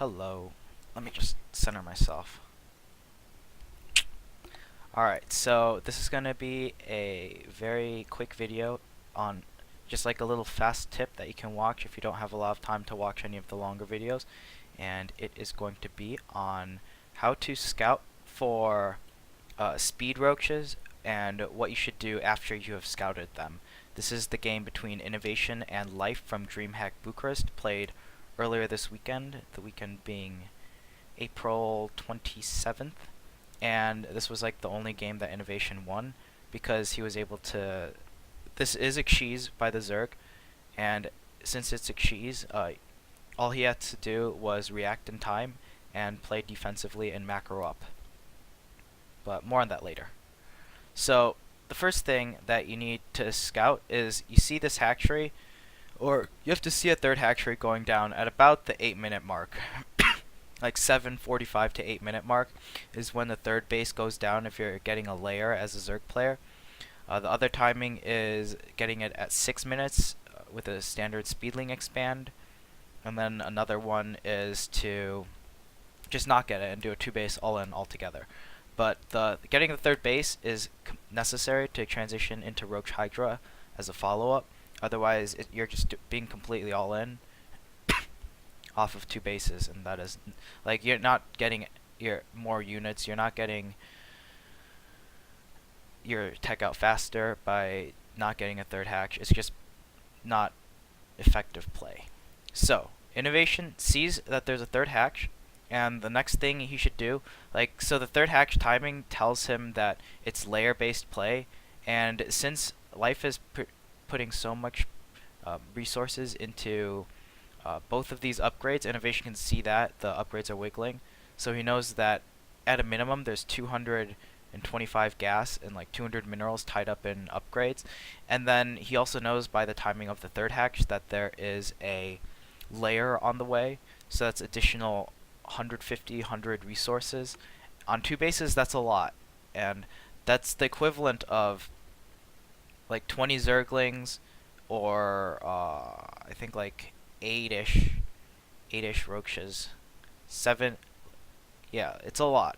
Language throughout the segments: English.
Hello. Let me just center myself. Alright, so this is going to be a very quick video on just like a little fast tip that you can watch if you don't have a lot of time to watch any of the longer videos. And it is going to be on how to scout for speed roaches and what you should do after you have scouted them. This is the game between Innovation and Life from DreamHack Bucharest, played earlier this weekend, the weekend being April 27th. And this was like the only game that Innovation won because he was able to. This is Xyz by the Zerg, and since it's Xyz, all he had to do was react in time and play defensively and macro up. But more on that later. So the first thing that you need to scout is you see this hatchery, or you have to see a third hatchery going down at about the 8-minute mark. Like 7:45 to 8-minute mark is when the third base goes down if you're getting a layer as a Zerg player. The other timing is getting it at 6 minutes with a standard speedling expand, and then another one is to just not get it and do a 2-base all-in altogether. But getting the third base is necessary to transition into roach hydra as a follow-up. Otherwise, you're just being completely all-in off of 2 bases, and that is like you're not getting your more units, you're not getting your tech out faster by not getting a third hatch. It's just not effective play. So Innovation sees that there's a third hatch, and the next thing he should do, so the third hatch timing tells him that it's layer based play, and since Life is putting so much resources into both of these upgrades, Innovation can see that the upgrades are wiggling, so he knows that at a minimum there's 225 gas and like 200 minerals tied up in upgrades. And then he also knows by the timing of the third hatch that there is a layer on the way, so that's additional 100 resources. On 2 bases, that's a lot, and that's the equivalent of like 20 Zerglings, or I think like 8-ish roaches. 7, yeah, it's a lot.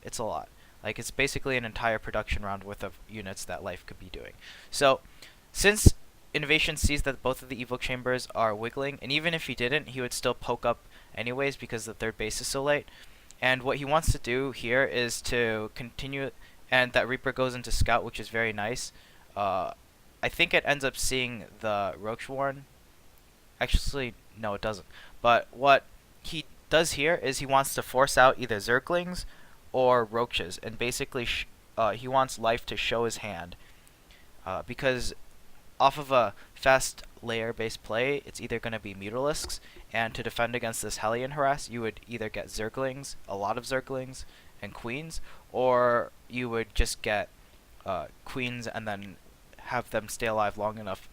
Like, it's basically an entire production round worth of units that Life could be doing. So, since Innovation sees that both of the evo chambers are wiggling, and even if he didn't, he would still poke up anyways because the third base is so late. And what he wants to do here is to continue, and that Reaper goes into Scout, which is very nice. I think it ends up seeing the Roach Warren. Actually, no, it doesn't. But what he does here is he wants to force out either Zerglings or Roaches, and basically he wants Life to show his hand. Because off of a fast layer-based play, it's either going to be Mutalisks, and to defend against this Hellion harass, you would either get Zerglings, a lot of Zerglings, and Queens, or you would just get Queens and then have them stay alive long enough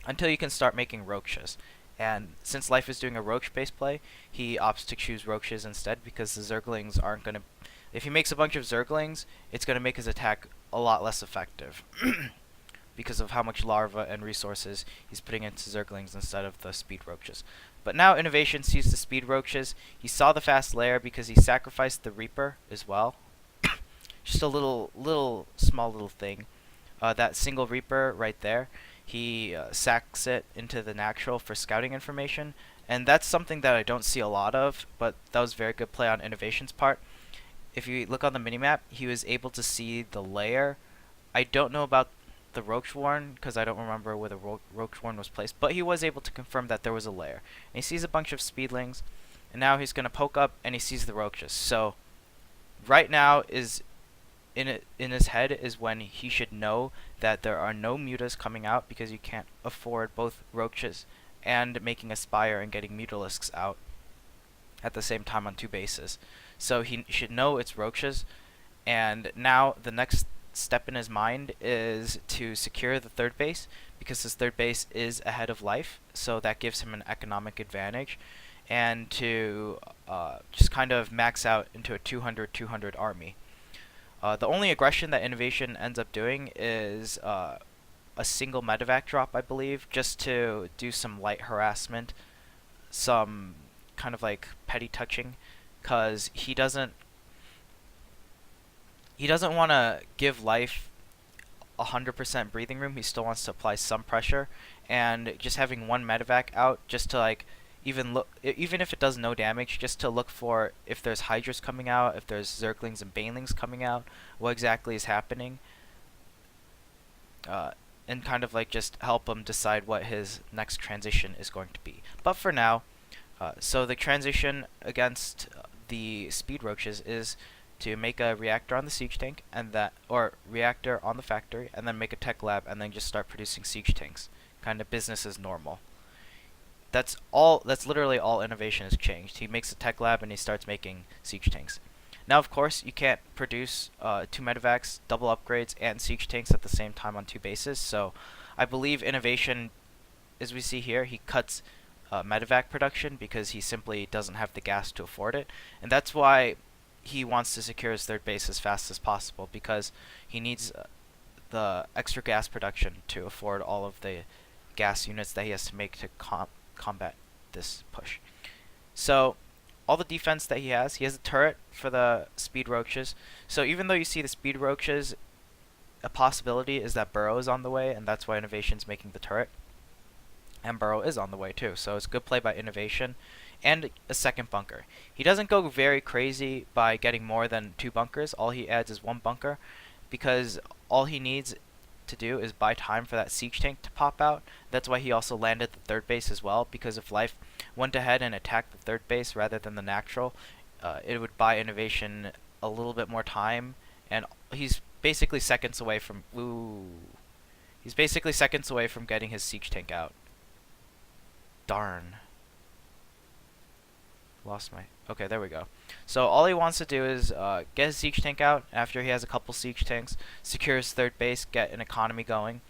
until you can start making Roaches. And since Life is doing a Roach-based play, he opts to choose Roaches instead because the Zerglings aren't going to. If he makes a bunch of Zerglings, it's going to make his attack a lot less effective because of how much larva and resources he's putting into Zerglings instead of the speed Roaches. But now Innovation sees the speed Roaches. He saw the fast layer because he sacrificed the Reaper as well. Just a small little thing. That single Reaper right there, he sacks it into the natural for scouting information, and that's something that I don't see a lot of, but that was very good play on Innovation's part. If you look on the minimap, he was able to see the layer. I don't know about the Roach Warren because I don't remember where the Roach Warren was placed, but he was able to confirm that there was a layer. And he sees a bunch of speedlings, and now he's going to poke up and he sees the Roaches. So right now is in his head is when he should know that there are no mutas coming out because you can't afford both Roaches and making a Spire and getting Mutalisks out at the same time on 2 bases. So he should know it's Roaches, and now the next step in his mind is to secure the third base because his third base is ahead of Life, so that gives him an economic advantage, and to just kind of max out into a 200 army. The only aggression that Innovation ends up doing is a single medevac drop, I believe, just to do some light harassment, some kind of like petty touching, because he doesn't want to give life 100% breathing room. He still wants to apply some pressure, and just having one medevac out just to like even if it does no damage, just to look for if there's hydras coming out, if there's zerglings and banelings coming out, what exactly is happening, and kind of like just help him decide what his next transition is going to be. But for now, so the transition against the speed roaches is to make a reactor on the siege tank, and or reactor on the factory, and then make a tech lab, and then just start producing siege tanks. Kind of business as normal. That's literally all innovation has changed. He makes a tech lab and he starts making siege tanks. Now, of course, you can't produce 2 medevacs, double upgrades, and siege tanks at the same time on 2 bases. So, I believe innovation, as we see here, he cuts medevac production because he simply doesn't have the gas to afford it, and that's why he wants to secure his 3rd base as fast as possible, because he needs the extra gas production to afford all of the gas units that he has to make to combat this push. So all the defense that he has a turret for the speed roaches. So even though you see the speed roaches, a possibility is that Burrow is on the way, and that's why Innovation's making the turret. And Burrow is on the way too, so it's a good play by Innovation. And a 2nd bunker. He doesn't go very crazy by getting more than 2 bunkers. All he adds is 1 bunker, because all he needs to do is buy time for that siege tank to pop out. That's why he also landed the 3rd base as well, because if life went ahead and attacked the 3rd base rather than the natural, it would buy Innovation a little bit more time, and he's basically seconds away from getting his siege tank out. Darn. Lost my... Okay, there we go. So all he wants to do is get his siege tank out after he has a couple siege tanks, secure his 3rd base, get an economy going.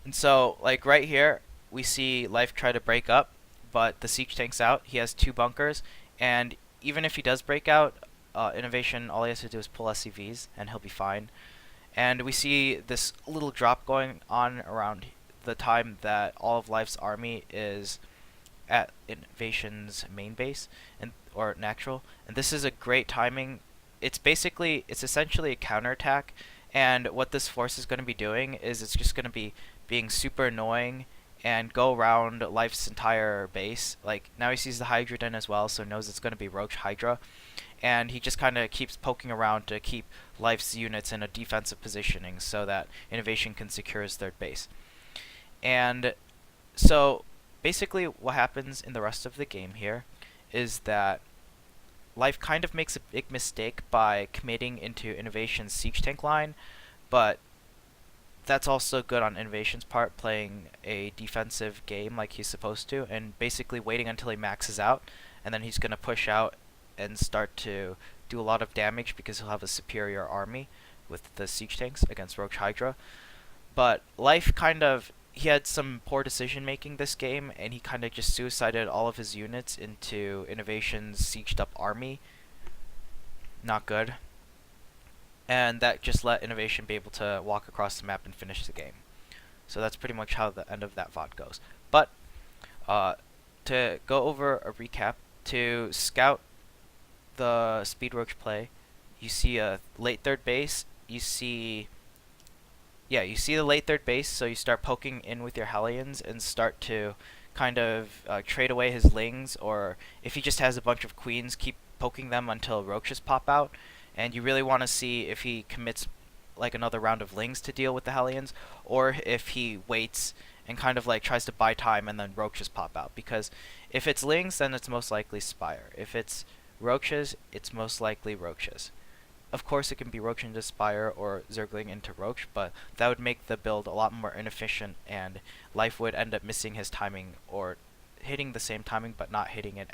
And so, like right here, we see life try to break up, but the siege tank's out. He has 2 bunkers, and even if he does break out, Innovation, all he has to do is pull SCVs, and he'll be fine. And we see this little drop going on around the time that all of Life's army is at Innovation's main base or natural, and this is a great timing. It's essentially a counterattack, and what this force is going to be doing is it's just going to be being super annoying and go around Life's entire base. Like now he sees the Hydra den as well, so knows it's going to be Roach Hydra, and he just kind of keeps poking around to keep Life's units in a defensive positioning so that Innovation can secure his 3rd base. And so basically what happens in the rest of the game here is that Life kind of makes a big mistake by committing into Innovation's siege tank line, but that's also good on Innovation's part, playing a defensive game like he's supposed to, and basically waiting until he maxes out, and then he's going to push out and start to do a lot of damage because he'll have a superior army with the siege tanks against Roach Hydra. But Life he had some poor decision making this game, and he kind of just suicided all of his units into Innovation's sieged up army. Not good. And that just let Innovation be able to walk across the map and finish the game. So that's pretty much how the end of that VOD goes. But to go over a recap, to scout the Speed Roach play, you see a late 3rd base, you see the late 3rd base, so you start poking in with your Hellions and start to kind of trade away his Lings, or if he just has a bunch of Queens, keep poking them until Roaches pop out. And you really want to see if he commits like another round of Lings to deal with the Hellions, or if he waits and kind of like tries to buy time and then Roaches pop out. Because if it's Lings, then it's most likely Spire. If it's Roaches, it's most likely Roaches. Of course, it can be Roach into Spire or Zergling into Roach, but that would make the build a lot more inefficient, and Life would end up missing his timing, or hitting the same timing but not hitting it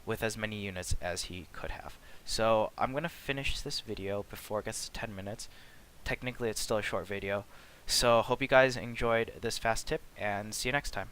with as many units as he could have. So I'm going to finish this video before it gets to 10 minutes. Technically, it's still a short video. So hope you guys enjoyed this fast tip, and see you next time.